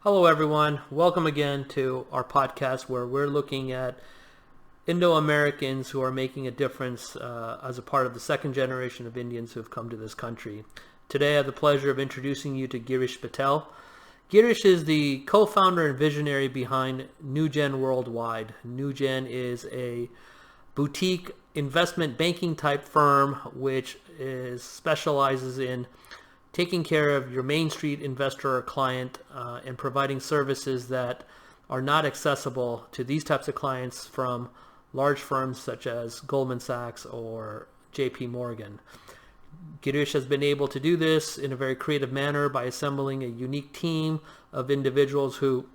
Hello, everyone. Welcome again to our podcast where we're looking at Indo-Americans who are making a difference as a part of the second generation of Indians who have come to this country. Today, I have the pleasure of introducing you to Girish Patel. Girish is the co-founder and visionary behind NewGen Worldwide. NewGen is a boutique investment banking type firm which specializes in taking care of your Main Street investor or client and providing services that are not accessible to these types of clients from large firms such as Goldman Sachs or JP Morgan. Girish has been able to do this in a very creative manner by assembling a unique team of individuals who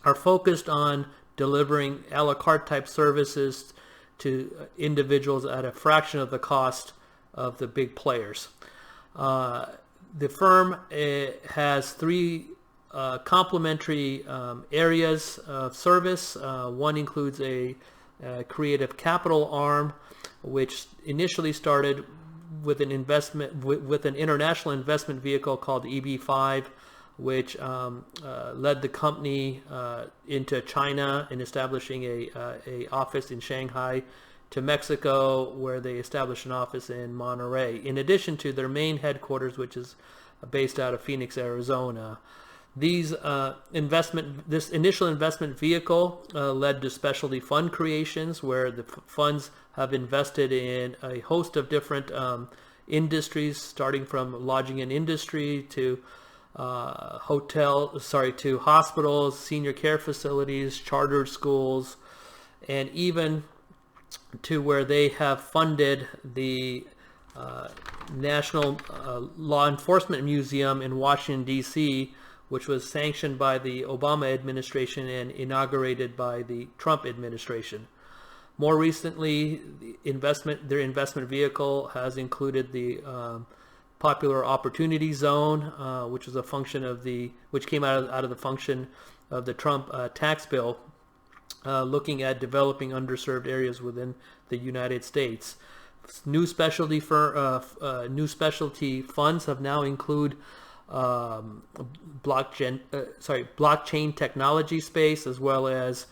are focused on delivering a la carte type services to individuals at a fraction of the cost of the big players. The firm has three complementary areas of service. One includes a creative capital arm, which initially started with an investment with an international investment vehicle called EB5, which led the company into China and establishing a office in Shanghai, to Mexico, where they established an office in Monterrey, in addition to their main headquarters, which is based out of Phoenix, Arizona. This initial investment vehicle led to specialty fund creations, where the funds have invested in a host of different industries, starting from lodging and industry to to hospitals, senior care facilities, chartered schools, and even to where they have funded the National Law Enforcement Museum in Washington, D.C., which was sanctioned by the Obama administration and inaugurated by the Trump administration. More recently, their investment vehicle has included the Popular Opportunity Zone, which was a function of which came out of the function of the Trump tax bill, looking at developing underserved areas within the United States. New specialty funds have now include blockchain technology space, as well as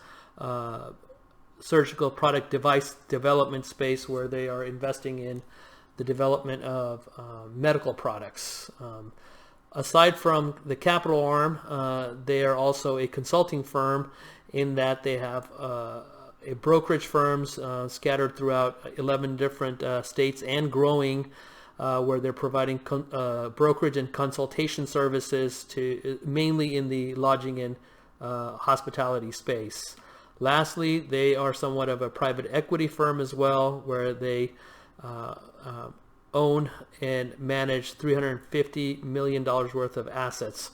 surgical product device development space, where they are investing in the development of medical products. Aside from the capital arm, they are also a consulting firm, in that they have brokerage firms scattered throughout 11 different states and growing, where they're providing brokerage and consultation services to mainly in the lodging and hospitality space. Lastly, they are somewhat of a private equity firm as well, where they own and manage $350 million worth of assets.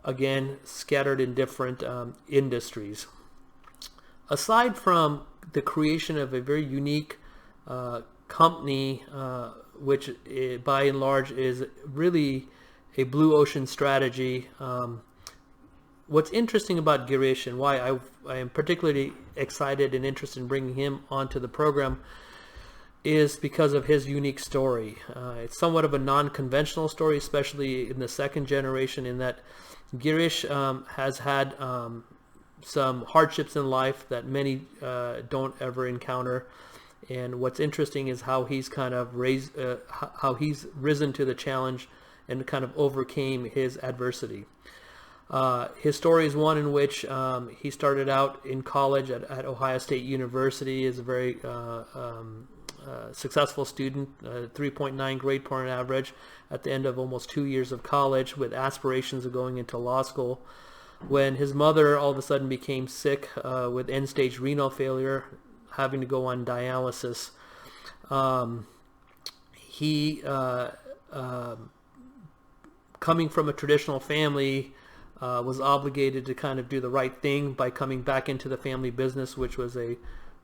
Again, scattered in different industries. Aside from the creation of a very unique company, which by and large is really a blue ocean strategy, what's interesting about Girish, and why I am particularly excited and interested in bringing him onto the program, is because of his unique story. It's somewhat of a non-conventional story, especially in the second generation, in that Girish has had some hardships in life that many don't ever encounter. And what's interesting is how he's kind of risen to the challenge and kind of overcame his adversity. His story is one in which he started out in college at Ohio State University as a very successful student, 3.9 grade point average at the end of almost 2 years of college, with aspirations of going into law school, when his mother all of a sudden became sick with end-stage renal failure, having to go on dialysis. He, coming from a traditional family, was obligated to kind of do the right thing by coming back into the family business, which was a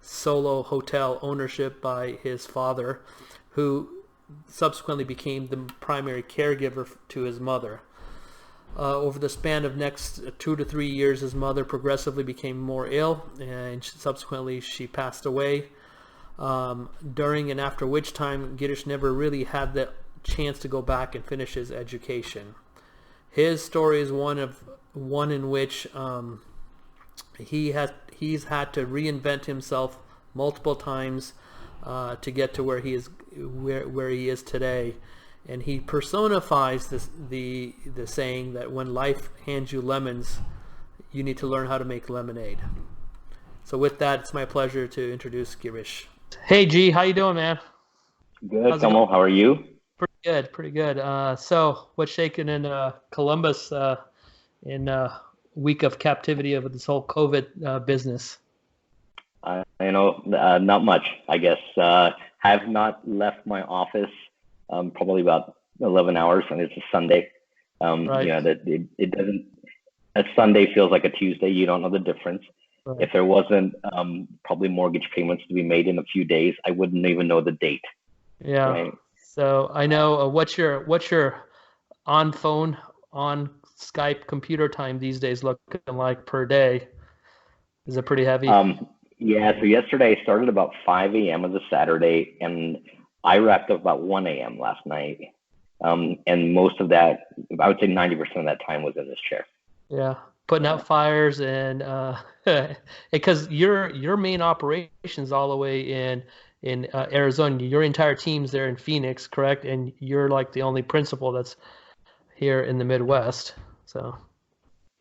solo hotel ownership by his father, who subsequently became the primary caregiver to his mother. Over the span of next 2 to 3 years, his mother progressively became more ill, and subsequently she passed away, during and after which time Girish never really had the chance to go back and finish his education. His story is one of one in which he's had to reinvent himself multiple times to get to where he is today, and he personifies the saying that when life hands you lemons, you need to learn how to make lemonade. So with that, it's my pleasure to introduce Girish. Hey G, how you doing, man? Good, Kamal. How are you? Pretty good, pretty good. So what's shaking in Columbus in week of captivity of this whole COVID business? Not much, I guess. Have not left my office probably about 11 hours, and it's a Sunday. Right. That it doesn't. A Sunday feels like a Tuesday. You don't know the difference. Right. If there wasn't probably mortgage payments to be made in a few days, I wouldn't even know the date. Yeah. Right? So I know what's your on phone, on Skype computer time these days looking like per day? Is it pretty heavy? Yeah. So yesterday I started about 5 a.m. as a Saturday, and I wrapped up about 1 a.m. last night. And most of that, I would say 90% of that time was in this chair. Yeah, putting out fires and because your main operations all the way in Arizona, your entire team's there in Phoenix, correct? And you're like the only principal that's here in the Midwest. So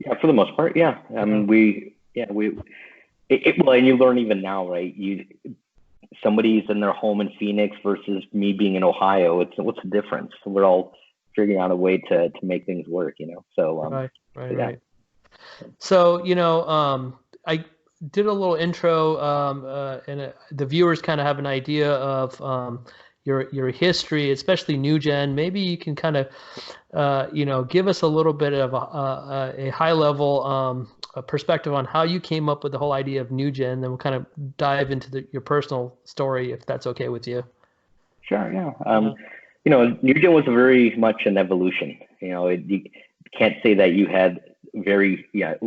yeah, for the most part, yeah. Well, and you learn even now, right? Somebody's in their home in Phoenix versus me being in Ohio. What's the difference? We're all figuring out a way to make things work, So right. Yeah. Right. So I did a little intro, and the viewers kind of have an idea of your history, especially NewGen. Maybe you can kind of give us a little bit of a high level perspective on how you came up with the whole idea of NewGen. Then we'll kind of dive into your personal story, if that's okay with you. Sure. Yeah. NewGen was very much an evolution. You can't say that you had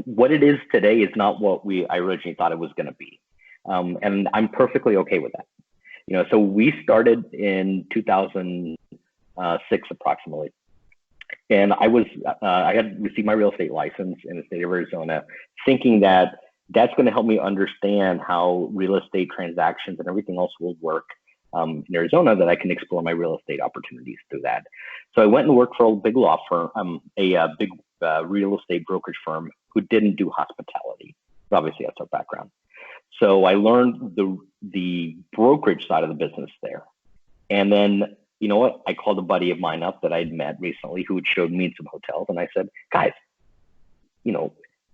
what it is today is not what I originally thought it was going to be. And I'm perfectly okay with that. So we started in 2006 approximately. And I had received my real estate license in the state of Arizona, thinking that that's going to help me understand how real estate transactions and everything else will work in Arizona, that I can explore my real estate opportunities through that. So I went and worked for a big law firm, a big real estate brokerage firm who didn't do hospitality. Obviously, that's our background. So I learned the brokerage side of the business there. And then, you know what? I called a buddy of mine up that I'd met recently who had showed me some hotels. And I said, guys,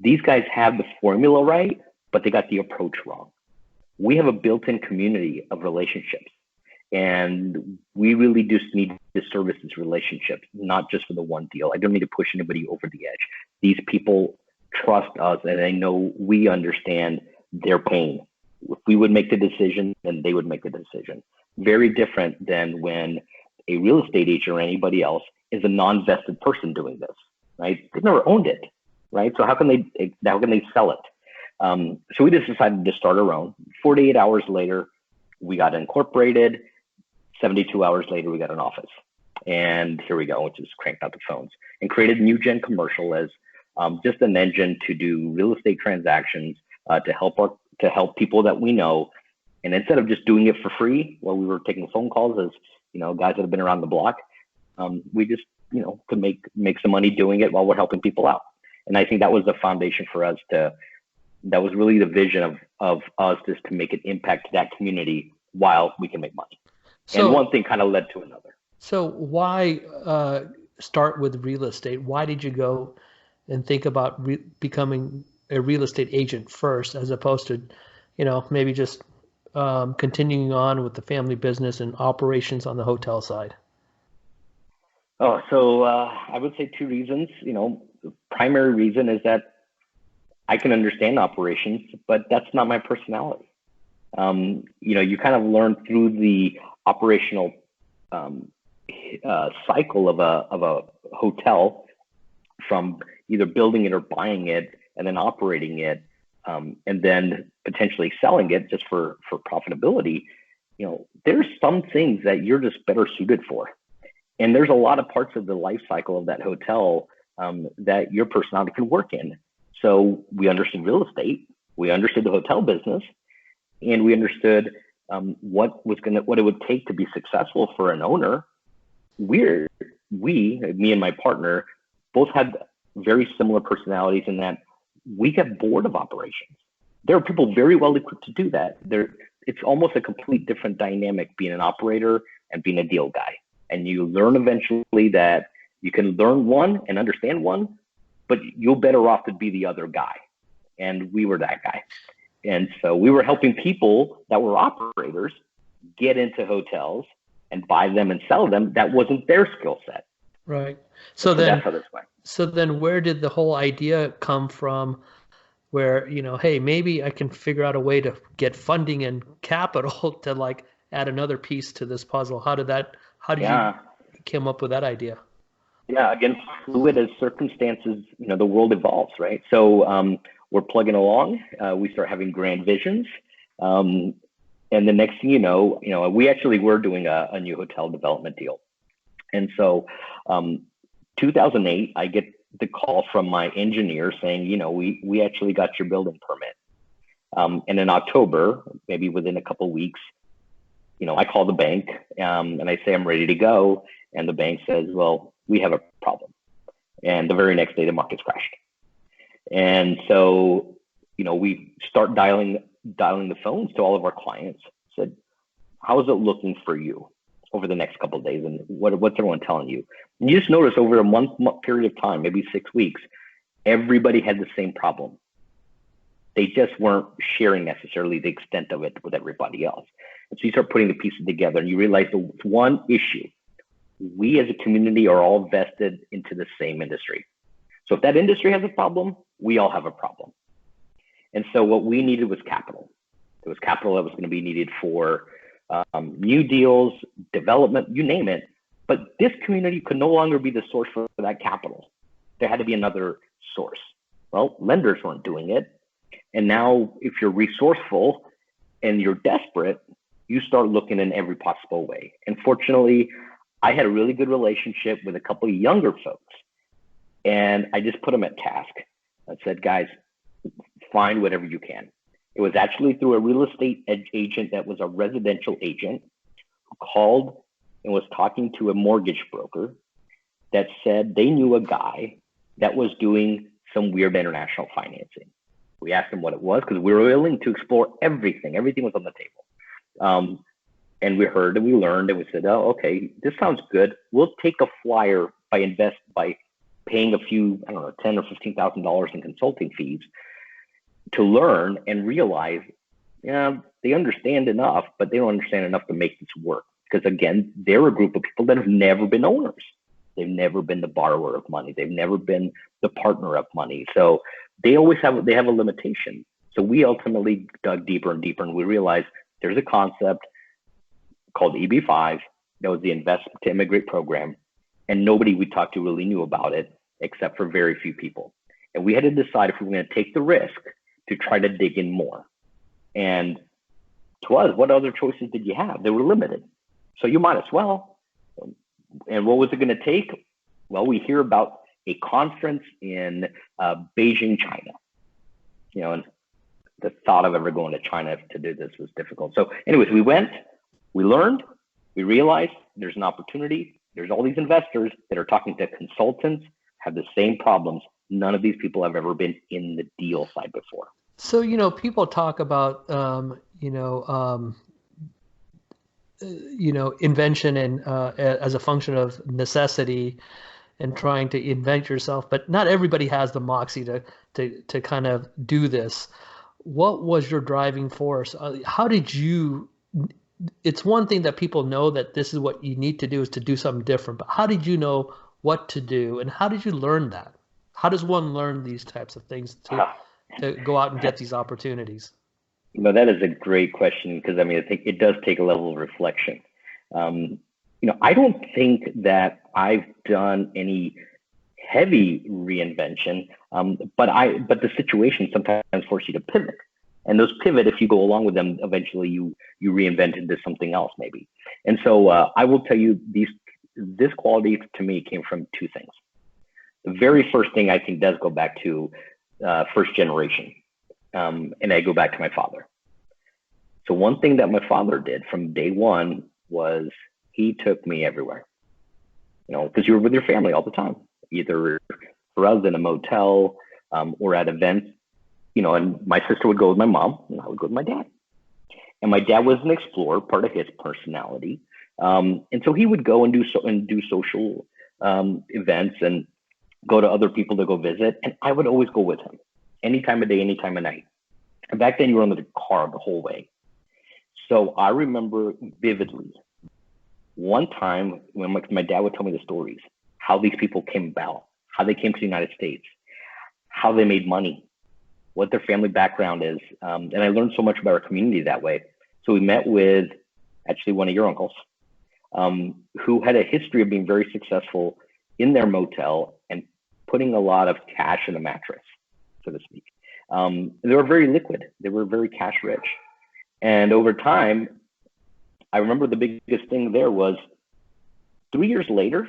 these guys have the formula right, but they got the approach wrong. We have a built-in community of relationships. And we really just need to service these relationships, not just for the one deal. I don't need to push anybody over the edge. These people trust us, and they know we understand their pain. If we would make the decision, then they would make the decision. Very different than when a real estate agent or anybody else is a non-vested person doing this, right? They've never owned it, right? So how can they sell it? So we just decided to start our own. 48 hours later, we got incorporated. 72 hours later, we got an office. And here we go, which is cranked out the phones and created NewGen Commercial as just an engine to do real estate transactions to help people that we know. And instead of just doing it for free while we were taking phone calls as, guys that have been around the block, we just, could make some money doing it while we're helping people out. And I think that was the foundation for us that was really the vision of us, just to make an impact to that community while we can make money. And one thing kind of led to another. So why start with real estate? Why did you go and think about becoming a real estate agent first, as opposed to, maybe just continuing on with the family business and operations on the hotel side? So I would say two reasons. The primary reason is that I can understand operations, but that's not my personality. You kind of learn through the operational cycle of a hotel, from either building it or buying it and then operating it, and then potentially selling it just for profitability. There's some things that you're just better suited for. And there's a lot of parts of the life cycle of that hotel that your personality could work in. So we understood real estate, we understood the hotel business, and we understood what it would take to be successful for an owner. Me and my partner, both had very similar personalities in that we get bored of operations. There are people very well equipped to do that. It's almost a complete different dynamic being an operator and being a deal guy. And you learn eventually that you can learn one and understand one, but you're better off to be the other guy. And we were that guy. And so we were helping people that were operators get into hotels and buy them and sell them. That wasn't their skill set. Right. So then, that's how this went. So then where did the whole idea come from where, hey, maybe I can figure out a way to get funding and capital to like add another piece to this puzzle? How did you come up with that idea? Yeah, again, fluid as circumstances, the world evolves, right? So we're plugging along. We start having grand visions. And the next thing you know, we actually were doing a new hotel development deal. And so 2008, I get the call from my engineer saying, we actually got your building permit. And in October, maybe within a couple of weeks, I call the bank and I say I'm ready to go. And the bank says, well, we have a problem. And the very next day, the market's crashed. And so, we start dialing the phones to all of our clients. Said, how is it looking for you over the next couple of days? And what's everyone telling you? And you just notice over a month period of time, maybe 6 weeks, everybody had the same problem. They just weren't sharing necessarily the extent of it with everybody else. And so you start putting the pieces together and you realize the one issue. We as a community are all vested into the same industry. So if that industry has a problem, we all have a problem. And so what we needed was capital. It was capital that was going to be needed for new deals, development, you name it. But this community could no longer be the source for that capital. There had to be another source. Well, lenders weren't doing it. And now if you're resourceful and you're desperate, you start looking in every possible way. And fortunately, I had a really good relationship with a couple of younger folks. And I just put them at task. I said, guys, find whatever you can. It was actually through a real estate agent that was a residential agent who called and was talking to a mortgage broker that said they knew a guy that was doing some weird international financing. We asked him what it was because we were willing to explore everything. Everything was on the table. And we heard and we learned and we said, oh, okay, this sounds good. We'll take a flyer by paying a few, I don't know, $10,000 or $15,000 in consulting fees to learn and realize, they understand enough, but they don't understand enough to make this work. Because again, they're a group of people that have never been owners. They've never been the borrower of money. They've never been the partner of money. So they have a limitation. So we ultimately dug deeper and deeper, and we realized there's a concept called EB5 that was the Investment to Immigrate program, and nobody we talked to really knew about it except for very few people. And we had to decide if we were going to take the risk to try to dig in more. And to us, what other choices did you have? They were limited. So you might as well. And what was it going to take? Well, we hear about a conference in Beijing, China. And the thought of ever going to China to do this was difficult. So anyways, we went, we learned, we realized there's an opportunity. There's all these investors that are talking to consultants, have the same problems. None of these people have ever been in the deal side before. So, people talk about, invention and as a function of necessity and trying to invent yourself, but not everybody has the moxie to kind of do this. What was your driving force? How did you? It's one thing that people know that this is what you need to do is to do something different, but how did you know what to do, and how did you learn that? How does one learn these types of things to go out and get these opportunities? That is a great question because I think it does take a level of reflection. I don't think that I've done any heavy reinvention, but the situation sometimes forces you to pivot. And those pivot, if you go along with them, eventually you reinvent into something else maybe. And so I will tell you this quality to me came from two things. The very first thing I think does go back to first generation. And I go back to my father. So one thing that my father did from day one was he took me everywhere, because you were with your family all the time, either for us in a motel or at events, and my sister would go with my mom and I would go with my dad. And my dad was an explorer, part of his personality. And so he would go and do social events and go to other people to go visit. And I would always go with him any time of day, any time of night. And back then you were on the car the whole way. So I remember vividly one time when my dad would tell me the stories, how these people came about, how they came to the United States, how they made money, what their family background is. And I learned so much about our community that way. So we met with actually one of your uncles, who had a history of being very successful in their motel and putting a lot of cash in a mattress, so to speak. They were very liquid. They were very cash rich. And over time, I remember the biggest thing there was 3 years later,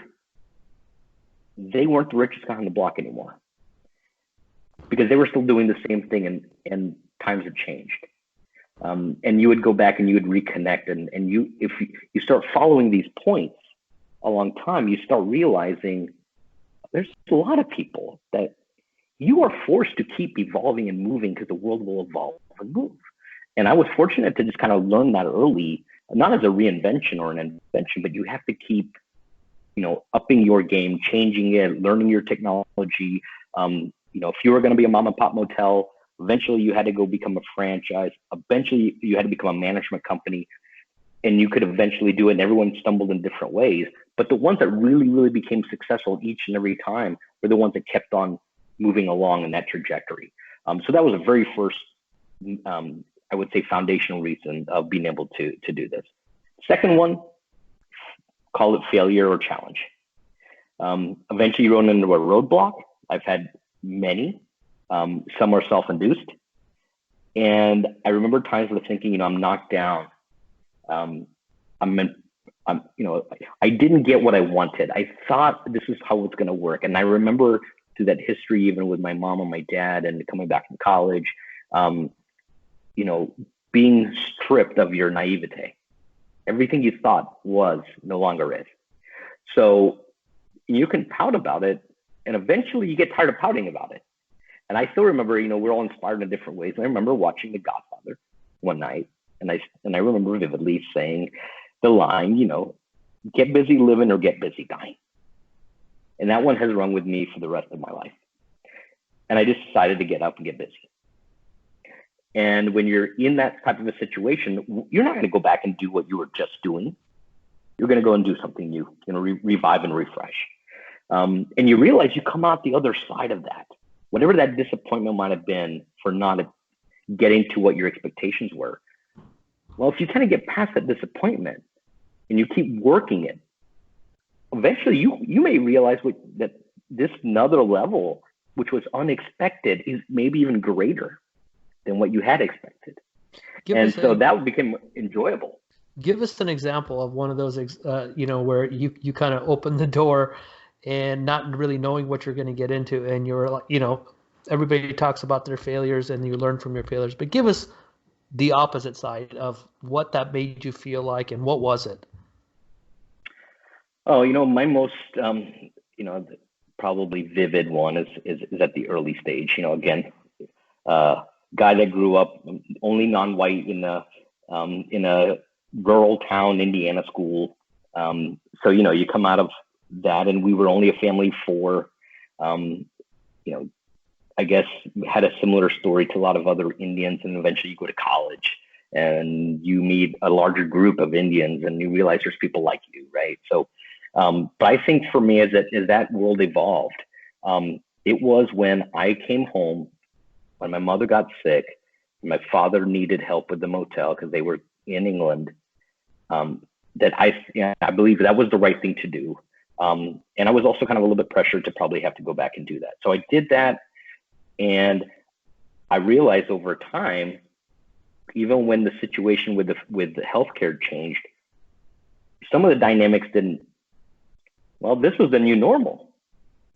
they weren't the richest guy on the block anymore because they were still doing the same thing, and times had changed. And you would go back and you would reconnect, and if you start following these points a long time, you start realizing there's a lot of people that you are forced to keep evolving and moving because the world will evolve and move. And I was fortunate to just kind of learn that early, not as a reinvention or an invention, but you have to keep, upping your game, changing it, learning your technology. If you were going to be a mom and pop motel, eventually you had to go become a franchise. Eventually you had to become a management company, and you could eventually do it. And everyone stumbled in different ways. But the ones that really, really became successful each and every time were the ones that kept on moving along in that trajectory. So that was the very first, I would say, foundational reason of being able to do this. Second one, call it failure or challenge. Eventually you run into a roadblock. I've had many. Some are self-induced. And I remember times where thinking, I'm knocked down. I didn't get what I wanted. I thought this is how it's going to work. And I remember through that history, even with my mom and my dad and coming back from college, being stripped of your naivete. Everything you thought was no longer is. So you can pout about it, and eventually you get tired of pouting about it. And I still remember, we're all inspired in different ways. And I remember watching The Godfather one night, and I remember vividly saying the line, get busy living or get busy dying. And that one has rung with me for the rest of my life. And I just decided to get up and get busy. And when you're in that type of a situation, you're not going to go back and do what you were just doing. You're going to go and do something new, revive and refresh. And you realize you come out the other side of that. Whatever that disappointment might have been for not getting to what your expectations were. Well, if you kind of get past that disappointment and you keep working it, eventually you may realize that this another level, which was unexpected, is maybe even greater than what you had expected. That became enjoyable. Give us an example of one of those, where you kind of opened the door and not really knowing what you're going to get into. And you're like, everybody talks about their failures and you learn from your failures, but give us the opposite side of what that made you feel like, and what was it? Oh, my most, probably vivid one is at the early stage. Again, guy that grew up only non-white in a rural town, Indiana school. So you come out of that, and we were only a family of four. I guess had a similar story to a lot of other Indians, and eventually you go to college and you meet a larger group of Indians, and you realize there's people like you, right? So, but I think for me, as that world evolved, it was when I came home, when my mother got sick, my father needed help with the motel because they were in England, that I believe that was the right thing to do. And I was also kind of a little bit pressured to probably have to go back and do that. So I did that. And I realized over time, even when the situation with the healthcare changed, some of the dynamics didn't. Well, this was the new normal.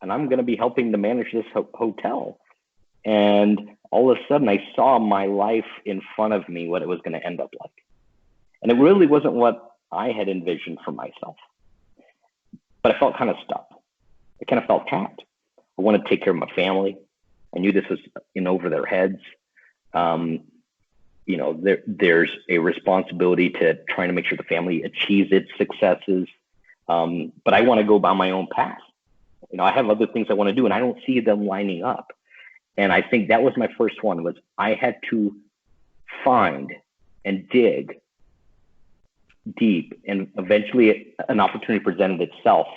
and I'm going to be helping to manage this hotel. And all of a sudden, I saw my life in front of me, what it was going to end up like. And it really wasn't what I had envisioned for myself. But I felt kind of stuck. I kind of felt trapped. I wanted to take care of my family. I knew this was in over their heads. There's a responsibility to trying to make sure the family achieves its successes. But I want to go by my own path. I have other things I want to do, and I don't see them lining up. And I think that was my first one, was I had to find and dig deep, and eventually an opportunity presented itself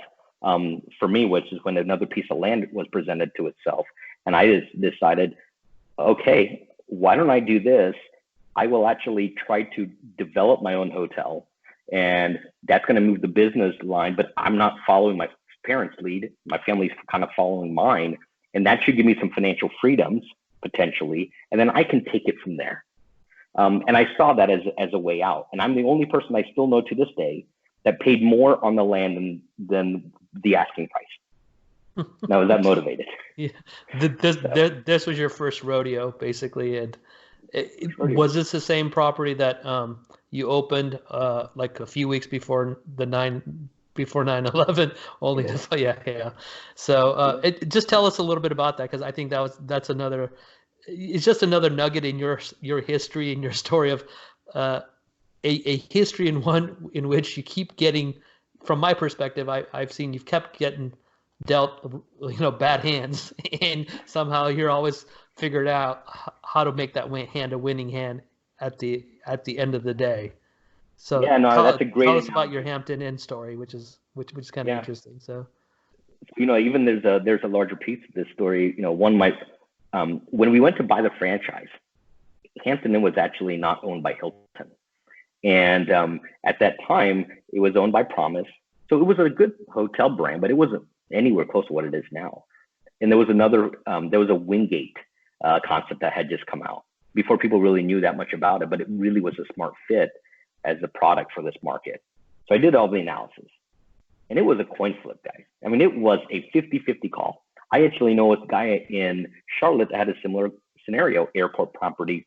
for me, which is when another piece of land was presented to itself. And I just decided, okay, why don't I do this? I will actually try to develop my own hotel, and that's going to move the business line, but I'm not following my parents' lead. My family's kind of following mine, and that should give me some financial freedoms potentially, and then I can take it from there. And I saw that as a way out. And I'm the only person I still know to this day that paid more on the land than the asking price. Now, was that motivated? Yeah, this was your first rodeo, basically, and was this the same property that you opened like a few weeks before 9/11? Only yeah. So just tell us a little bit about that, because I think that's another. It's just another nugget in your history and your story of a history in which you keep getting. From my perspective, I've seen you've kept getting dealt bad hands, and somehow you're always figured out how to make that hand a winning hand at the end of the day. So yeah, no, that's a great. Tell us about your Hampton Inn story, which is kind of interesting. So even there's a larger piece of this story. One might when we went to buy the franchise, Hampton Inn was actually not owned by Hilton, and at that time it was owned by Promise. So it was a good hotel brand, but it wasn't anywhere close to what it is now. And there was a Wingate concept that had just come out before people really knew that much about it, but it really was a smart fit as a product for this market. So I did all the analysis, and it was a coin flip, guys. I mean, it was a 50-50 call. I actually know a guy in Charlotte that had a similar scenario, airport property.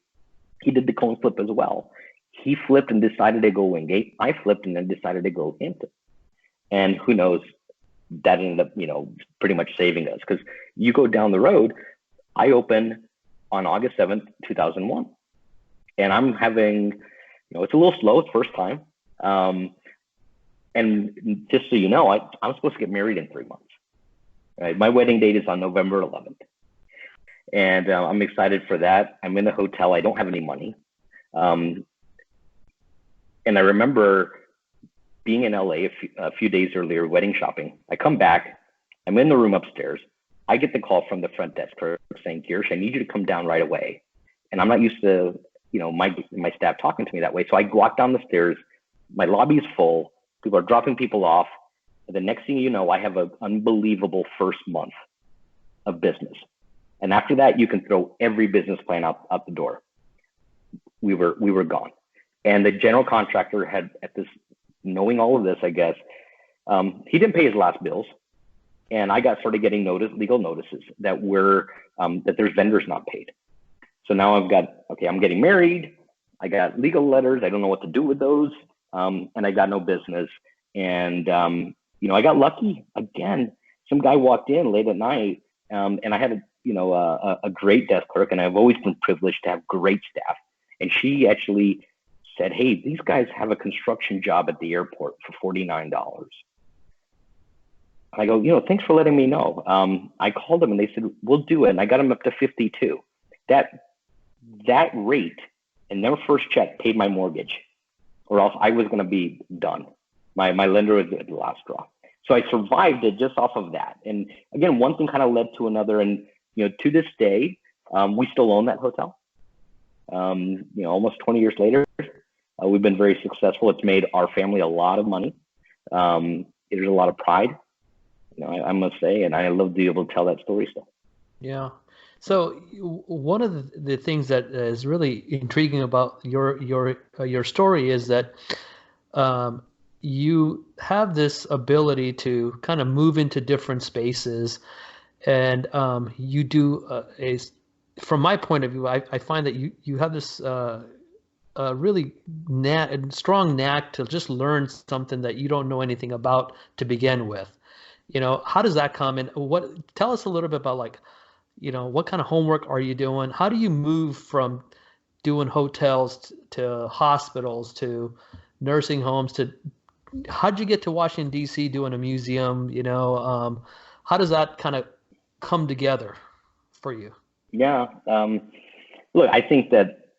He did the coin flip as well. He flipped and decided to go Wingate. I flipped and then decided to go Hampton. And who knows, that ended up, pretty much saving us, because you go down the road. I opened on August 7th, 2001. And I'm having, it's a little slow. It's first time. And just so you know, I'm supposed to get married in 3 months. Right? My wedding date is on November 11th. And I'm excited for that. I'm in the hotel. I don't have any money. And I remember being in LA a few days earlier, wedding shopping. I come back. I'm in the room upstairs. I get the call from the front desk clerk saying, Girish, I need you to come down right away. And I'm not used to, my staff talking to me that way. So I walk down the stairs. My lobby is full. People are dropping people off. And the next thing you know, I have an unbelievable first month of business. And after that, you can throw every business plan out the door. We were gone. And the general contractor had, knowing all of this, I guess, he didn't pay his last bills. And I started getting legal notices that that there's vendors not paid. So now I'm getting married. I got legal letters. I don't know what to do with those. And I got no business. And, I got lucky again. Some guy walked in late at night, and I had a great desk clerk, and I've always been privileged to have great staff. And she actually said, hey, these guys have a construction job at the airport for $49. I go, thanks for letting me know. I called them and they said, we'll do it. And I got them up to 52. That rate and their first check paid my mortgage, or else I was going to be done. My lender was at the last straw. So I survived it just off of that. And again, one thing kind of led to another. And, to this day, we still own that hotel. Almost 20 years later, we've been very successful. It's made our family a lot of money. There's a lot of pride, I must say, and I love to be able to tell that story still. Yeah. So one of the things that is really intriguing about your story is that you have this ability to kind of move into different spaces, and you do from my point of view, I find that you have this really strong knack to just learn something that you don't know anything about to begin with. How does that come in? Tell us a little bit about, like, what kind of homework are you doing? How do you move from doing hotels to hospitals to nursing homes to how'd you get to Washington D.C. doing a museum? How does that kind of come together for you? Yeah. Look, I think that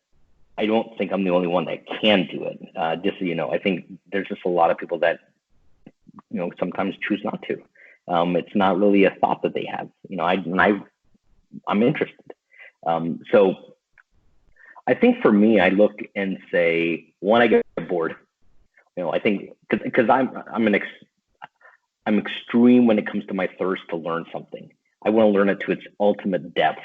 I don't think I'm the only one that can do it. Just so you know, I think there's just a lot of people that, sometimes choose not to. It's not really a thought that they have. I'm interested. So I think for me, I look and say, one, I get bored. I think because I'm extreme when it comes to my thirst to learn something. I want to learn it to its ultimate depth.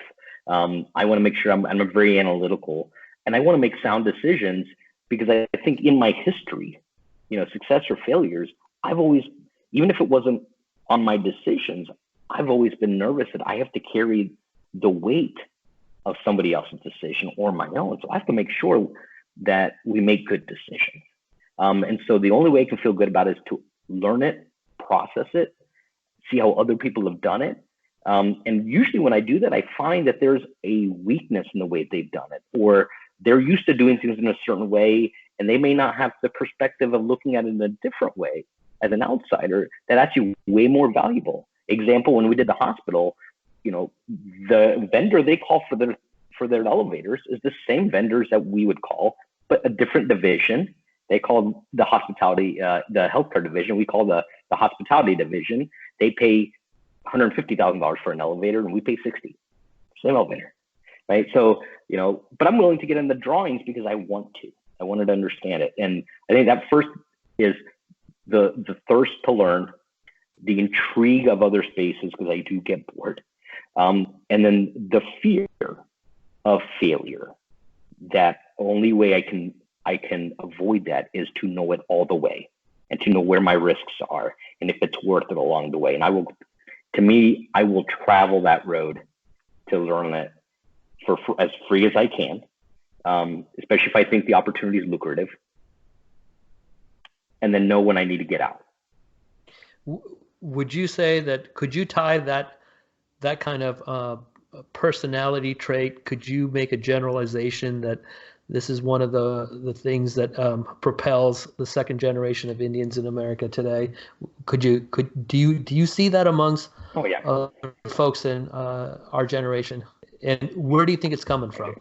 I want to make sure I'm very analytical, and I want to make sound decisions, because I think in my history, success or failures, I've always, even if it wasn't on my decisions, I've always been nervous that I have to carry the weight of somebody else's decision or my own. So I have to make sure that we make good decisions. And so the only way I can feel good about it is to learn it, process it, see how other people have done it. And usually when I do that, I find that there's a weakness in the way they've done it, or they're used to doing things in a certain way, and they may not have the perspective of looking at it in a different way as an outsider that actually way more valuable. Example, when we did the hospital, the vendor they call for their elevators is the same vendors that we would call, but a different division. They call the hospitality, the healthcare division. We call the hospitality division. They pay $150,000 for an elevator, and we pay $60,000. Same elevator, right? So, but I'm willing to get in the drawings because I want to. I wanted to understand it, and I think that first is the thirst to learn, the intrigue of other spaces, because I do get bored, and then the fear of failure. That only way I can avoid that is to know it all the way, and to know where my risks are, and if it's worth it along the way. And I will travel that road to learn it for as free as I can, especially if I think the opportunity is lucrative, and then know when I need to get out. Would you say that, could you tie that kind of personality trait, could you make a generalization that this is one of the things that propels the second generation of Indians in America today? Do you see that amongst folks in our generation? And where do you think it's coming from?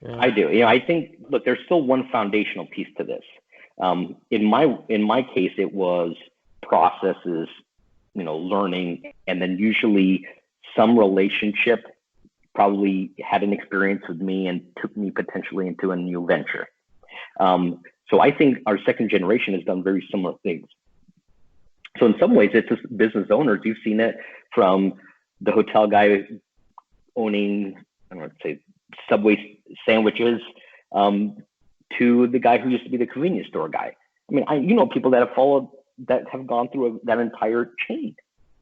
Yeah. I do. I think, look, there's still one foundational piece to this. In my case, it was processes, learning, and then usually some relationship probably had an experience with me and took me potentially into a new venture. So I think our second generation has done very similar things. So in some ways, it's just business owners. You've seen it from the hotel guy owning, I don't know, say Subway sandwiches, to the guy who used to be the convenience store guy. I mean, people that have gone through that entire chain,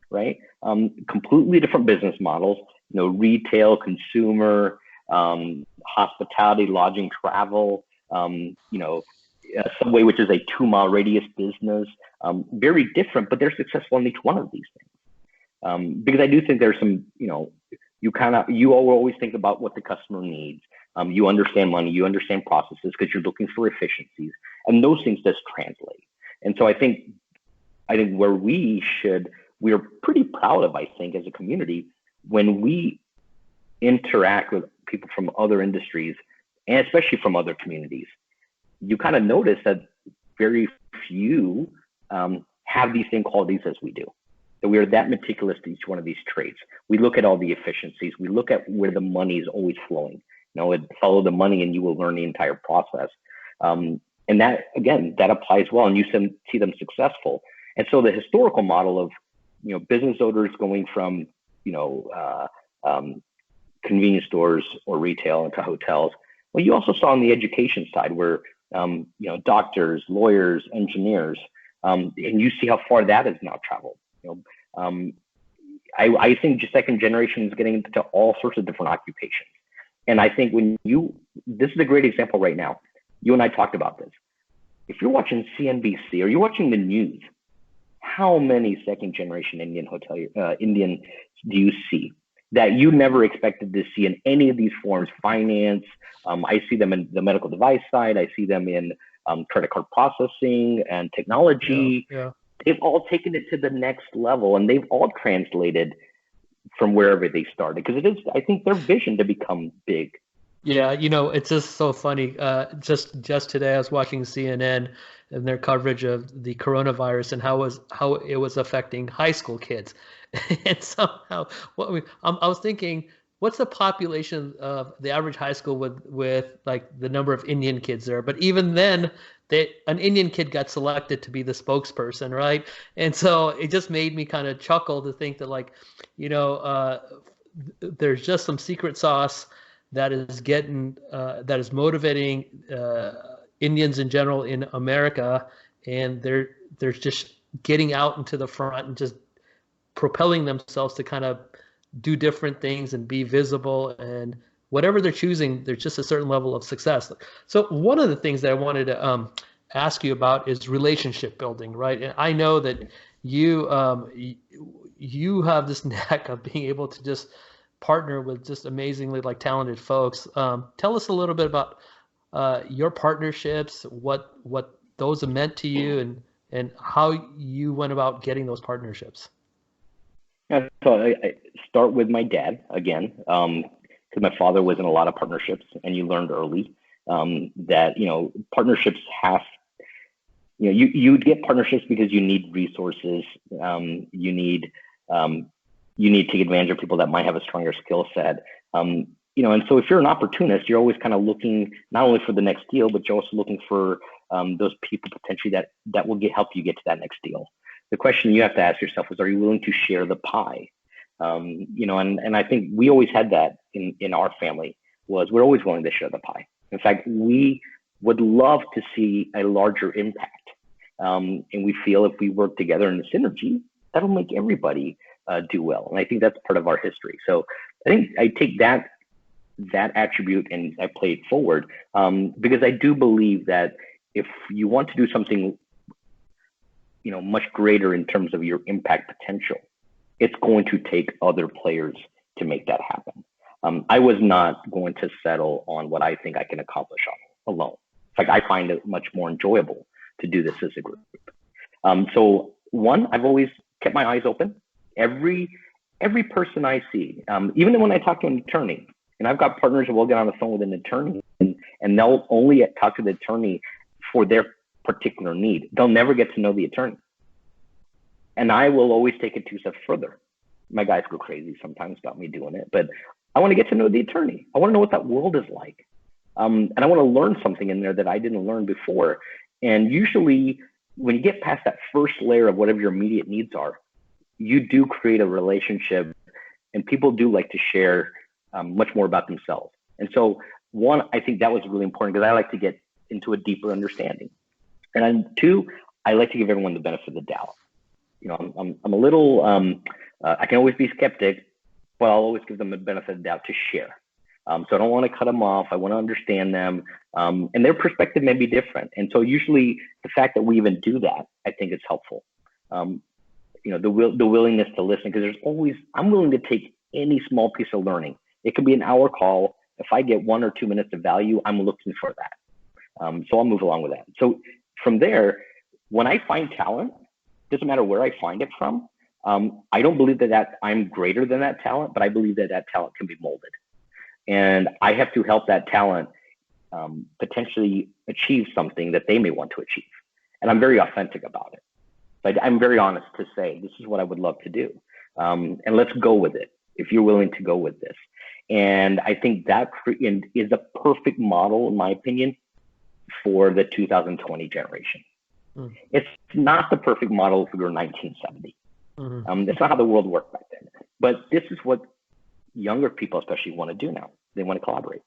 right? Completely different business models, retail, consumer, hospitality, lodging, travel, Subway, which is a 2-mile radius business, very different, but they're successful in each one of these things. Because I do think there's some, you always think about what the customer needs. You understand money, you understand processes, because you're looking for efficiencies, and those things just translate. And so I think where we are pretty proud of, I think, as a community, when we interact with people from other industries, and especially from other communities, you kind of notice that very few have these same qualities as we do. That we are that meticulous to each one of these traits. We look at all the efficiencies. We look at where the money is always flowing. Follow the money and you will learn the entire process. And that, again, that applies well, and you see them successful. And so the historical model of, business owners going from, convenience stores or retail into hotels. Well, you also saw on the education side where, doctors, lawyers, engineers, And you see how far that has now traveled. I think just second generation is getting into all sorts of different occupations. And I think this is a great example right now. You and I talked about this. If you're watching CNBC or you're watching the news, how many second generation Indians do you see that you never expected to see in any of these forms? Finance. I see them in the medical device side. I see them in credit card processing and technology. Yeah. They've all taken it to the next level, and they've all translated from wherever they started, because it is, I think, their vision to become big. Yeah, it's just so funny. Just today, I was watching CNN and their coverage of the coronavirus and how it was affecting high school kids, and somehow I was thinking, what's the population of the average high school with like the number of Indian kids there? But even then, an Indian kid got selected to be the spokesperson, right? And so it just made me kind of chuckle to think that, there's just some secret sauce that is motivating Indians in general in America, and they're just getting out into the front and just propelling themselves to kind of do different things and be visible, and whatever they're choosing, there's just a certain level of success. So one of the things that I wanted to ask you about is relationship building, right? And I know that you have this knack of being able to just partner with just amazingly talented folks. Tell us a little bit about your partnerships, what those have meant to you, and how you went about getting those partnerships. Yeah, so I start with my dad again, because my father was in a lot of partnerships, and you learned early that partnerships have. You get partnerships because you need resources. You need to take advantage of people that might have a stronger skill set. And so if you're an opportunist, you're always kind of looking not only for the next deal, but you're also looking for those people potentially that will help you get to that next deal. The question you have to ask yourself is, are you willing to share the pie? And I think we always had that in our family, was we're always willing to share the pie. In fact, we would love to see a larger impact. And we feel if we work together in the synergy, that'll make everybody do well. And I think that's part of our history. So I think I take that attribute and I play it forward, because I do believe that if you want to do something, much greater in terms of your impact potential, it's going to take other players to make that happen. I was not going to settle on what I think I can accomplish alone. In fact, I find it much more enjoyable to do this as a group. So one, I've always kept my eyes open. Every person I see, even when I talk to an attorney, and I've got partners who will get on the phone with an attorney and they'll only talk to the attorney for their particular need. They'll never get to know the attorney. And I will always take it 2 steps further. My guys go crazy sometimes about me doing it, but I want to get to know the attorney. I want to know what that world is like. And I want to learn something in there that I didn't learn before. And usually when you get past that first layer of whatever your immediate needs are, you do create a relationship, and people do like to share much more about themselves. And so one, I think that was really important, because I like to get into a deeper understanding. And then 2, I like to give everyone the benefit of the doubt. I'm a little, I can always be skeptic, but I'll always give them the benefit of the doubt to share. So I don't want to cut them off. I want to understand them, and their perspective may be different. And so usually the fact that we even do that, I think is helpful. The willingness to listen, because I'm willing to take any small piece of learning. It could be an hour call. If I get 1 or 2 minutes of value, I'm looking for that. So I'll move along with that. So from there, when I find talent, doesn't matter where I find it from. I don't believe that I'm greater than that talent, but I believe that talent can be molded. And I have to help that talent potentially achieve something that they may want to achieve. And I'm very authentic about it. But I'm very honest to say, this is what I would love to do. And let's go with it, if you're willing to go with this. And I think that is a perfect model, in my opinion, for the 2020 generation. It's not the perfect model for 1970. That's not how the world worked back then. But this is what younger people especially want to do now. They want to collaborate.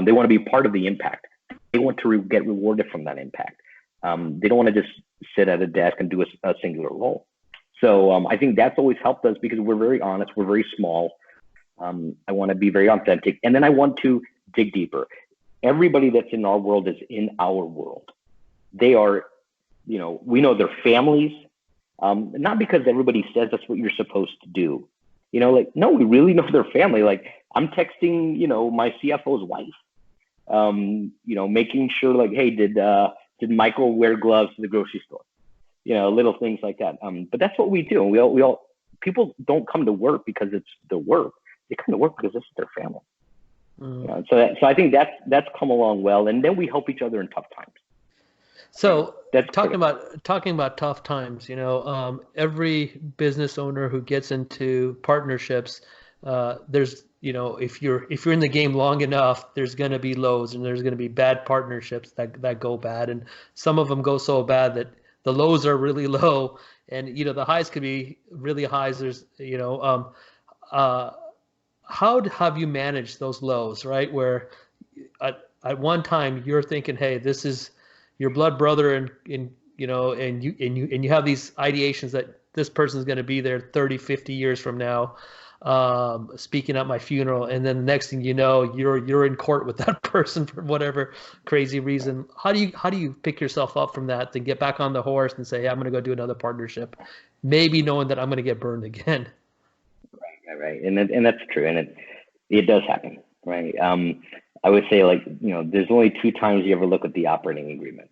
They want to be part of the impact. They want to get rewarded from that impact. They don't want to just sit at a desk and do a singular role. So I think that's always helped us because we're very honest, we're very small. I want to be very authentic, and then I want to dig deeper. Everybody that's in our world is in our world. They are, we know their families, not because everybody says that's what you're supposed to do. No, we really know their family. Like I'm texting, my CFO's wife, making sure like, hey, did Michael wear gloves to the grocery store? Little things like that. But that's what we do. And we all, people don't come to work because it's the work. They come to work because this is their family. So I think that's come along well. And then we help each other in tough times. So that's talking about tough times, every business owner who gets into partnerships, there's, if you're in the game long enough, there's going to be lows and there's going to be bad partnerships that go bad. And some of them go so bad that the lows are really low and, the highs could be really highs. There's, how have you managed those lows, right? Where at one time you're thinking, hey, this is your blood brother, and you have these ideations that this person is going to be there 30, 50 years from now, speaking at my funeral, and then the next thing you know, you're in court with that person for whatever crazy reason. How do you pick yourself up from that to get back on the horse and say, hey, I'm going to go do another partnership, maybe knowing that I'm going to get burned again? Right, and that's true, and it does happen, right? I would say there's only two times you ever look at the operating agreement: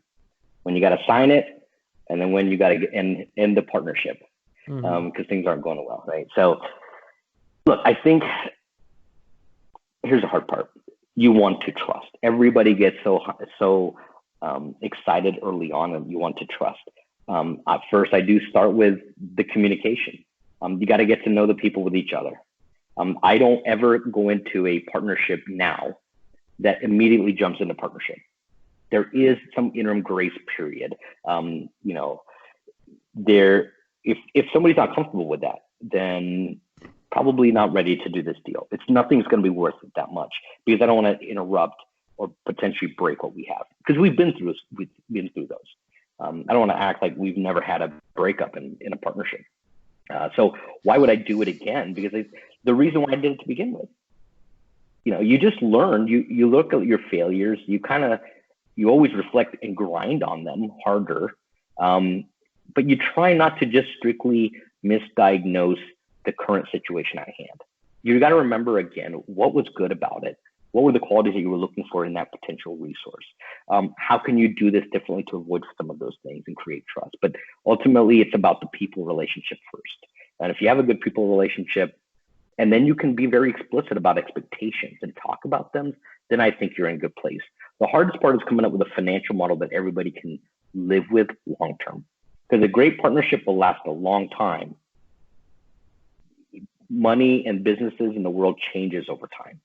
when you got to sign it, and then when you got to end the partnership, because things aren't going well, right? So, look, I think here's the hard part: you want to trust. Everybody gets so excited early on, and you want to trust. At first, I do start with the communication. You got to get to know the people with each other. I don't ever go into a partnership now that immediately jumps into partnership. There is some interim grace period. If somebody's not comfortable with that, then probably not ready to do this deal. Nothing's going to be worth it that much because I don't want to interrupt or potentially break what we have, because we've been through this. We've been through those. I don't want to act like we've never had a breakup in a partnership. So why would I do it again? Because the reason why I did it to begin with, you just learn, you look at your failures, you always reflect and grind on them harder. But you try not to just strictly misdiagnose the current situation at hand. You got to remember again, what was good about it? What were the qualities that you were looking for in that potential resource? How can you do this differently to avoid some of those things and create trust? But ultimately, it's about the people relationship first. And if you have a good people relationship, and then you can be very explicit about expectations and talk about them, then I think you're in a good place. The hardest part is coming up with a financial model that everybody can live with long term. Because a great partnership will last a long time. Money and businesses in the world changes over time.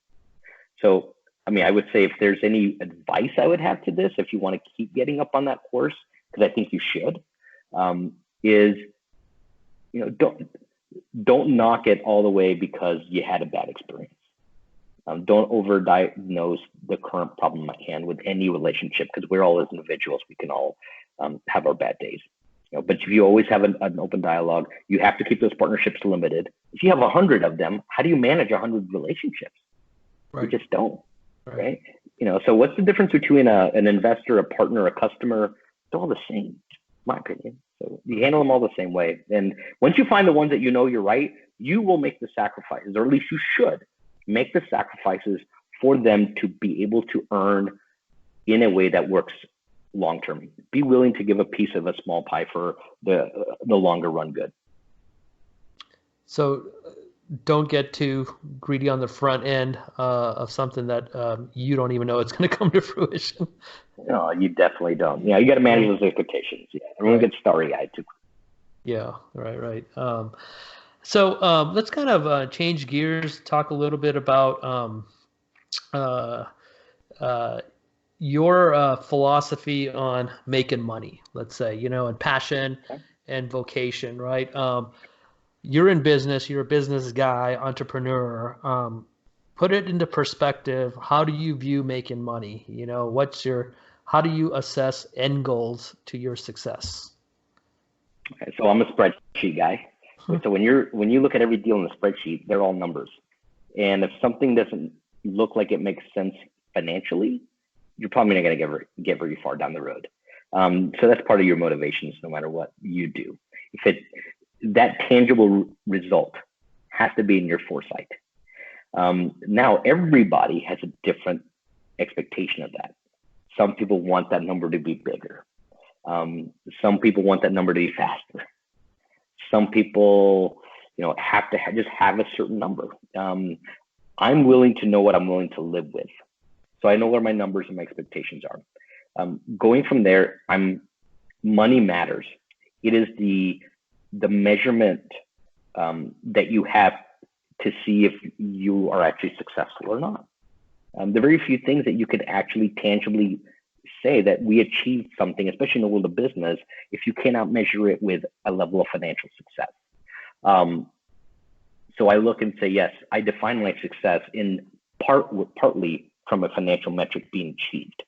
So, I would say if there's any advice I would have to this, if you want to keep getting up on that course, because I think you should, is, don't knock it all the way because you had a bad experience. Don't overdiagnose the current problem at hand with any relationship, because we're all as individuals, we can all have our bad days. But if you always have an open dialogue, you have to keep those partnerships limited. If you have 100 of them, how do you manage 100 relationships? Right. You just don't, right? So what's the difference between an investor, a partner, a customer? It's all the same, in my opinion. So you handle them all the same way. And once you find the ones that you're right, you will make the sacrifices, or at least you should make the sacrifices for them to be able to earn in a way that works long term. Be willing to give a piece of a small pie for the longer run good. So don't get too greedy on the front end of something that you don't even know it's going to come to fruition. No, you definitely don't. You got to manage those expectations. Yeah, everyone gets starry-eyed too. Yeah, right. So let's kind of change gears, talk a little bit about your philosophy on making money, let's say, and passion and vocation, right? You're in business, you're a business guy, entrepreneur. Put it into perspective. How do you view making money? How do you assess end goals to your success? Okay, so I'm a spreadsheet guy. So when you look at every deal in the spreadsheet, they're all numbers. And if something doesn't look like it makes sense financially, you're probably not going to get very far down the road. So that's part of your motivations, no matter what you do. If that tangible result has to be in your foresight. Now everybody has a different expectation of that. Some people want that number to be bigger. Some people want that number to be faster. Some people, have to just have a certain number. I'm willing to know what I'm willing to live with. So I know where my numbers and my expectations are. Going from there, money matters. It is the measurement that you have to see if you are actually successful or not. There are very few things that you could actually tangibly say that we achieved something, especially in the world of business, if you cannot measure it with a level of financial success. So I look and say, yes, I define my success in partly from a financial metric being achieved.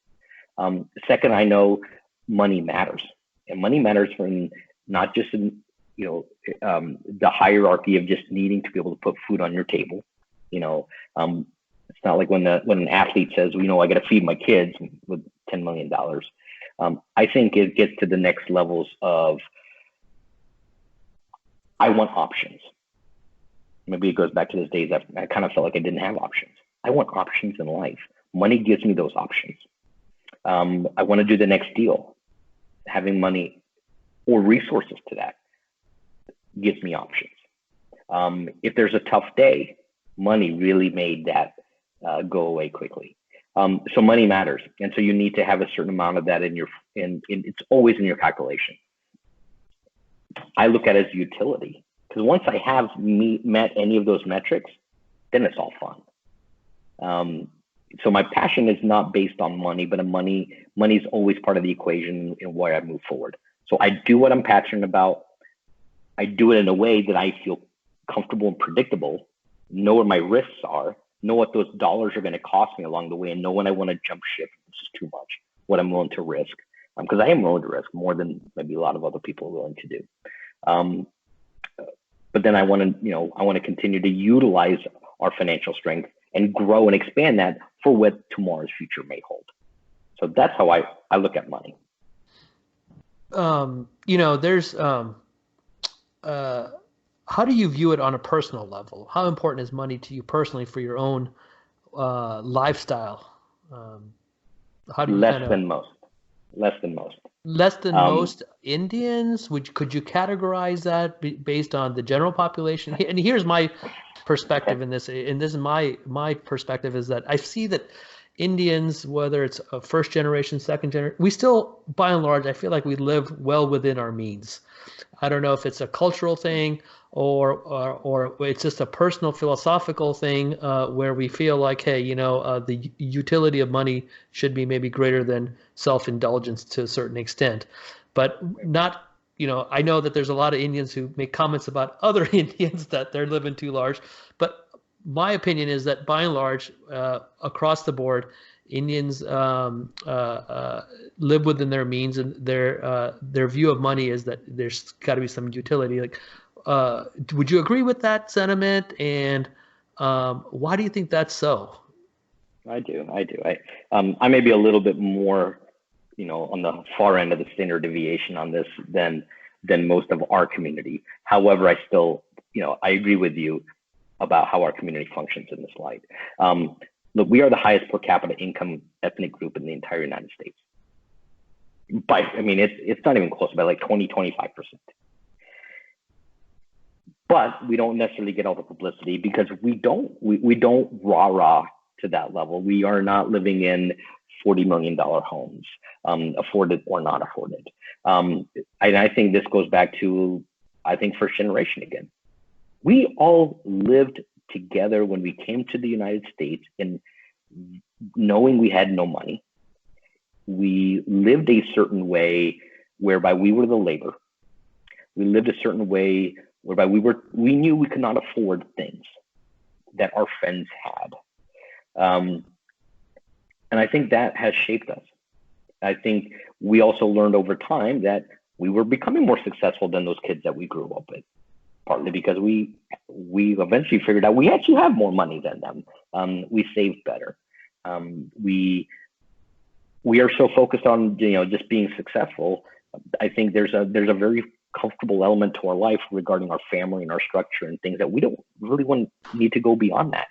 Second, I know money matters, and money matters from not just in the hierarchy of just needing to be able to put food on your table. It's not like when an athlete says, I got to feed my kids with $10 million. I think it gets to the next levels of, I want options. Maybe it goes back to those days I kind of felt like I didn't have options. I want options in life. Money gives me those options. I want to do the next deal. Having money or resources to that gives me options. If there's a tough day, money really made that go away quickly. So money matters, and so you need to have a certain amount of that it's always in your calculation. I look at it as utility, because once I have met any of those metrics, then it's all fun. So my passion is not based on money, but money is always part of the equation in where I move forward. So I do what I'm passionate about. I do it in a way that I feel comfortable and predictable, know where my risks are, know what those dollars are going to cost me along the way, and know when I want to jump ship. This is too much, what I'm willing to risk. Because I am willing to risk more than maybe a lot of other people are willing to do. But then I want to continue to utilize our financial strength and grow and expand that for what tomorrow's future may hold. So that's how I look at money. There's how do you view it on a personal level? How important is money to you personally for your own lifestyle? How do you less than most. Less than most Indians? Could you categorize that based on the general population? And here's my perspective in this. And this is my perspective is that I see that Indians, whether it's a first generation, second generation, we still, by and large, I feel like we live well within our means. I don't know if it's a cultural thing or it's just a personal philosophical thing where we feel like, hey, the utility of money should be maybe greater than self-indulgence to a certain extent, but not. I know that there's a lot of Indians who make comments about other Indians that they're living too large, but my opinion is that by and large, across the board, Indians live within their means, and their view of money is that there's got to be some utility. Like, would you agree with that sentiment? And why do you think that's so? I do. I may be a little bit more, on the far end of the standard deviation on this than most of our community. However, I still, I agree with you about how our community functions in this light. Look, we are the highest per capita income ethnic group in the entire United States. It's not even close, by like 20-25%. But we don't necessarily get all the publicity because we don't rah to that level. We are not living in $40 million homes, afforded or not afforded. I think this goes back to, first generation again. We all lived together when we came to the United States, and knowing we had no money, we lived a certain way whereby we were the labor. We lived a certain way whereby we knew we could not afford things that our friends had. And I think that has shaped us. I think we also learned over time that we were becoming more successful than those kids that we grew up with, partly because we eventually figured out we actually have more money than them. We saved better. We are so focused on, just being successful. I think there's a very comfortable element to our life regarding our family and our structure and things that we don't really need to go beyond that.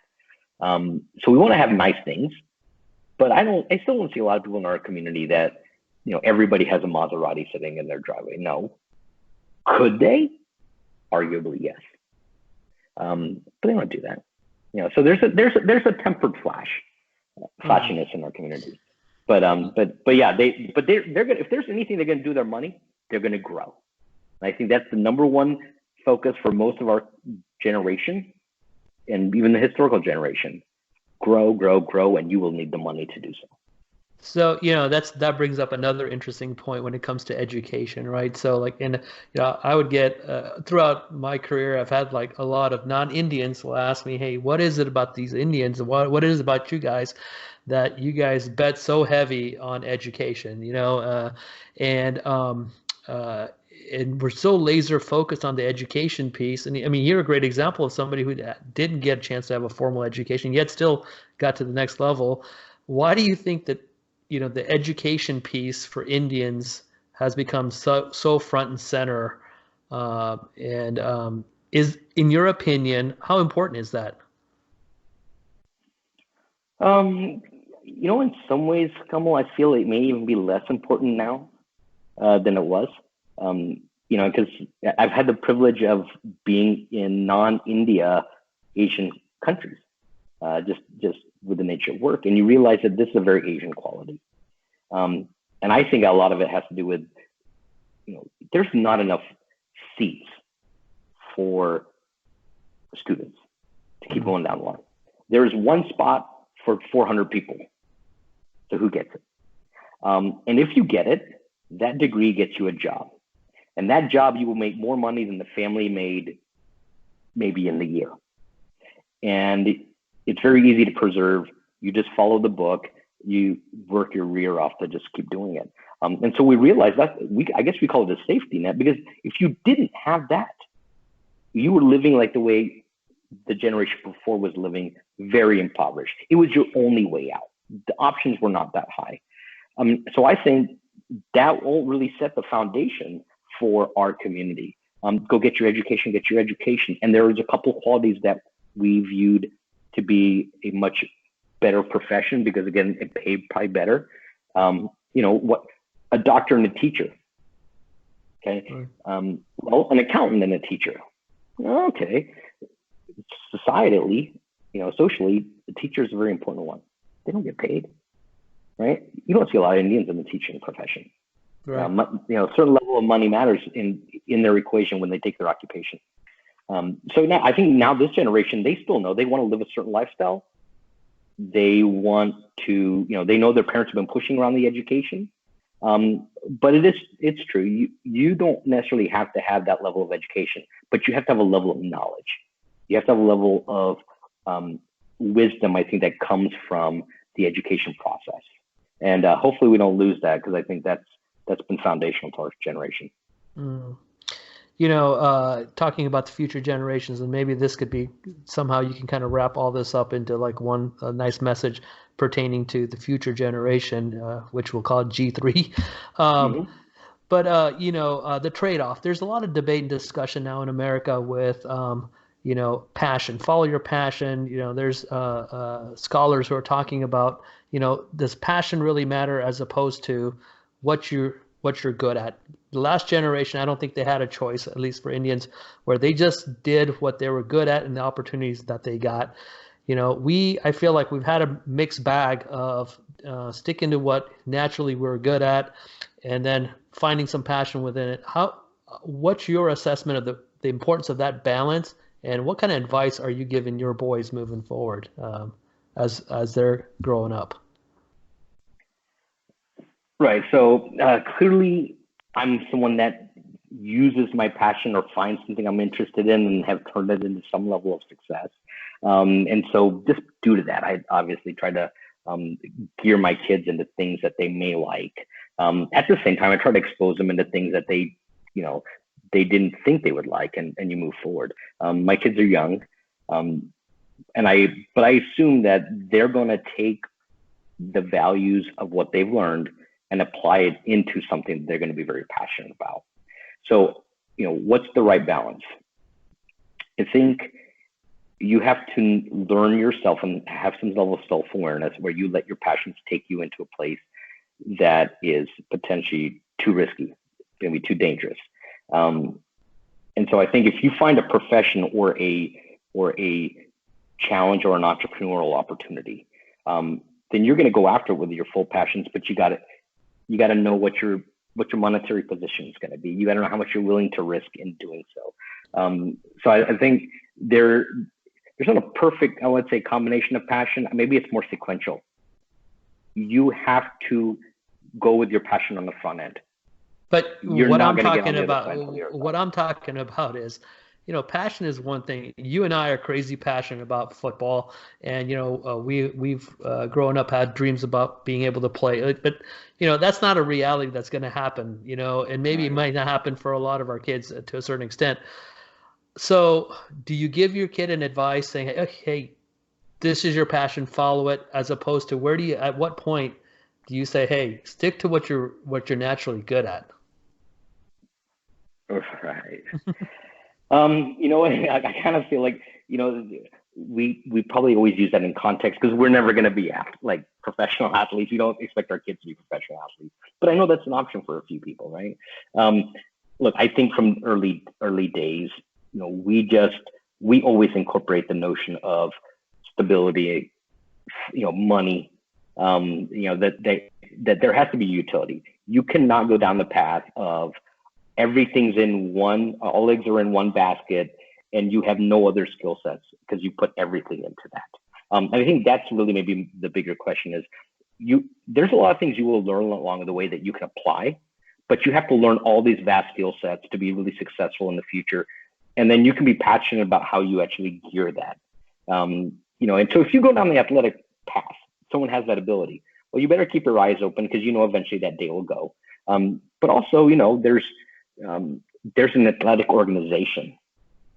So we want to have nice things, but I still don't see a lot of people in our community that, everybody has a Maserati sitting in their driveway. No. Could they? Arguably, yes. But they don't do that. So there's a tempered flashiness in our community. But yeah, they're gonna, if there's anything they're gonna do with their money, they're gonna grow. And I think that's the number one focus for most of our generation, and even the historical generation. Grow, and you will need the money to do so. So, that brings up another interesting point when it comes to education, right? So I would get, throughout my career, I've had like a lot of non-Indians will ask me, hey, what is it about these Indians? What is it about you guys that you guys bet so heavy on education, and we're so laser focused on the education piece. And I mean, you're a great example of somebody who didn't get a chance to have a formal education, yet still got to the next level. Why do you think that, the education piece for Indians has become so front and center? Is, in your opinion, how important is that? In some ways, Kamal, I feel it may even be less important now than it was. Because I've had the privilege of being in non-India Asian countries, just with the nature of work, and you realize that this is a very Asian quality. And I think a lot of it has to do with, there's not enough seats for students to keep going down the line. There is one spot for 400 people. So who gets it? And if you get it, that degree gets you a job. And that job, you will make more money than the family made maybe in the year. And it's very easy to preserve. You just follow the book. You work your rear off to just keep doing it. And so we realized that I guess we call it a safety net, because if you didn't have that, you were living like the way the generation before was living, very impoverished. It was your only way out. The options were not that high. So I think that won't really set the foundation for our community. Go get your education. And there was a couple of qualities that we viewed to be a much better profession, because again, it paid probably better. What a doctor and a teacher. Okay. Well, an accountant and a teacher. Okay. Societally, socially, the teacher is a very important one. They don't get paid, right? You don't see a lot of Indians in the teaching profession. Right. A certain level of money matters in their equation when they take their occupation. So now I think this generation, they still know they want to live a certain lifestyle. They want to, they know their parents have been pushing around the education. But it's true. You don't necessarily have to have that level of education, but you have to have a level of knowledge. You have to have a level of wisdom, I think, that comes from the education process. And hopefully we don't lose that, because I think that's been foundational to our generation. Talking about the future generations, and maybe this could be somehow you can kind of wrap all this up into like one nice message pertaining to the future generation, which we'll call G3. But the trade-off. There's a lot of debate and discussion now in America with passion. Follow your passion. There's scholars who are talking about, does passion really matter as opposed to what you're good at? The last generation, I don't think they had a choice, at least for Indians, where they just did what they were good at and the opportunities that they got. I feel like we've had a mixed bag of sticking to what naturally we're good at and then finding some passion within it. What's your assessment of the importance of that balance, and what kind of advice are you giving your boys moving forward as they're growing up? Right. So clearly, I'm someone that uses my passion or finds something I'm interested in and have turned it into some level of success. And so just due to that, I obviously try to gear my kids into things that they may like. At the same time, I try to expose them into things that they they didn't think they would like, and you move forward. My kids are young, but I assume that they're going to take the values of what they've learned and apply it into something they're going to be very passionate about. So, what's the right balance? I think you have to learn yourself and have some level of self-awareness where you let your passions take you into a place that is potentially too risky, going to be too dangerous. And so I think if you find a profession or a challenge or an entrepreneurial opportunity, then you're going to go after it with your full passions, but you got to know what your monetary position is going to be. You got to know how much you're willing to risk in doing so. So I think there's not a perfect, I would say, combination of passion. Maybe it's more sequential. You have to go with your passion on the front end. But what I'm talking about is, passion is one thing. You and I are crazy passionate about football, and we've grown up had dreams about being able to play. But that's not a reality that's going to happen. And maybe it might not happen for a lot of our kids to a certain extent. So, do you give your kid an advice saying, "Hey, this is your passion, follow it," as opposed to at what point do you say, "Hey, stick to what you're naturally good at"? Right. I kind of feel like, we probably always use that in context because we're never going to be like professional athletes. We don't expect our kids to be professional athletes, but I know that's an option for a few people, right? Look, I think from early days, we always incorporate the notion of stability, money, that there has to be utility. You cannot go down the path of everything's in all eggs are in one basket, and you have no other skill sets because you put everything into that. I think that's really maybe the bigger question is there's a lot of things you will learn along the way that you can apply, but you have to learn all these vast skill sets to be really successful in the future. And then you can be passionate about how you actually gear that. And so if you go down the athletic path, someone has that ability, well, you better keep your eyes open because eventually that day will go. But also, there's an athletic organization.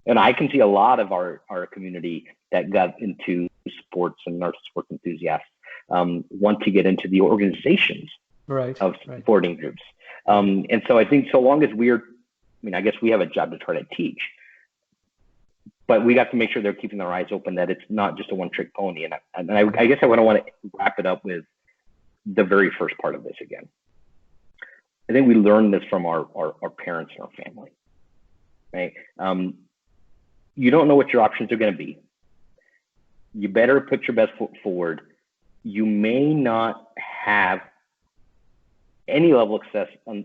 And I can see a lot of our community that got into sports and are sports enthusiasts want to get into the organizations of sporting groups. And so I think so long as I guess we have a job to try to teach, but we got to make sure they're keeping their eyes open, that it's not just a one-trick pony. And I guess I want to wrap it up with the very first part of this again. I think we learned this from our parents and our family, right? You don't know what your options are going to be. You better put your best foot forward. You may not have any level of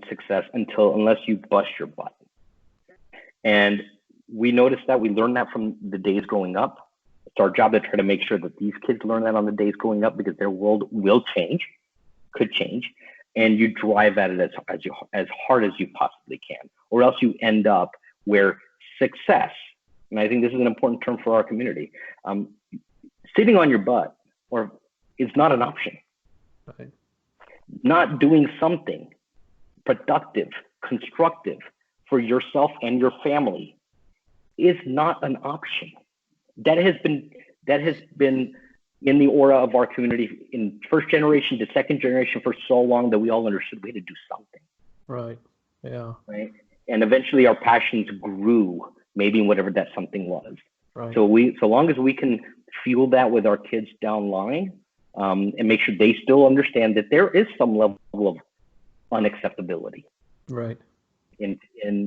success unless you bust your butt. And we noticed that. We learned that from the days growing up. It's our job to try to make sure that these kids learn that on the days growing up, because their world will change, could change, and you drive at it as hard as you possibly can, or else you end up where success, and I think this is an important term for our community, sitting on your butt is not an option. Right. Not doing something productive, constructive for yourself and your family is not an option. That has been in the aura of our community in first generation to second generation for so long that we all understood we had to do something. Right. Yeah. Right. And eventually our passions grew, maybe in whatever that something was. Right. So long as we can fuel that with our kids down line, and make sure they still understand that there is some level of unacceptability. Right. In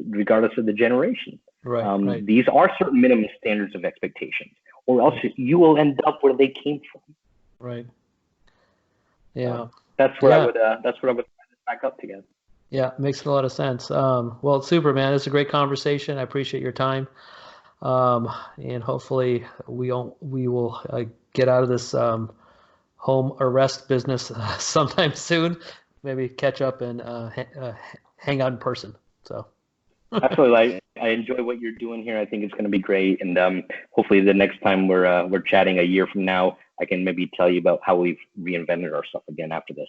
regardless of the generation. Right. These are certain minimum standards of expectations, or else you will end up where they came from. Right. Yeah. That's what I would back up together. Yeah, makes a lot of sense. Well, super, man. It's a great conversation. I appreciate your time. And hopefully we will get out of this home arrest business sometime soon. Maybe catch up and hang out in person. So. Absolutely. I enjoy what you're doing here. I think it's going to be great. And hopefully the next time we're chatting a year from now, I can maybe tell you about how we've reinvented our stuff again after this.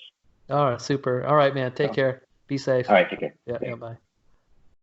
All right. Super. All right, man. Take care. Be safe. All right. Take care. Yeah. Bye.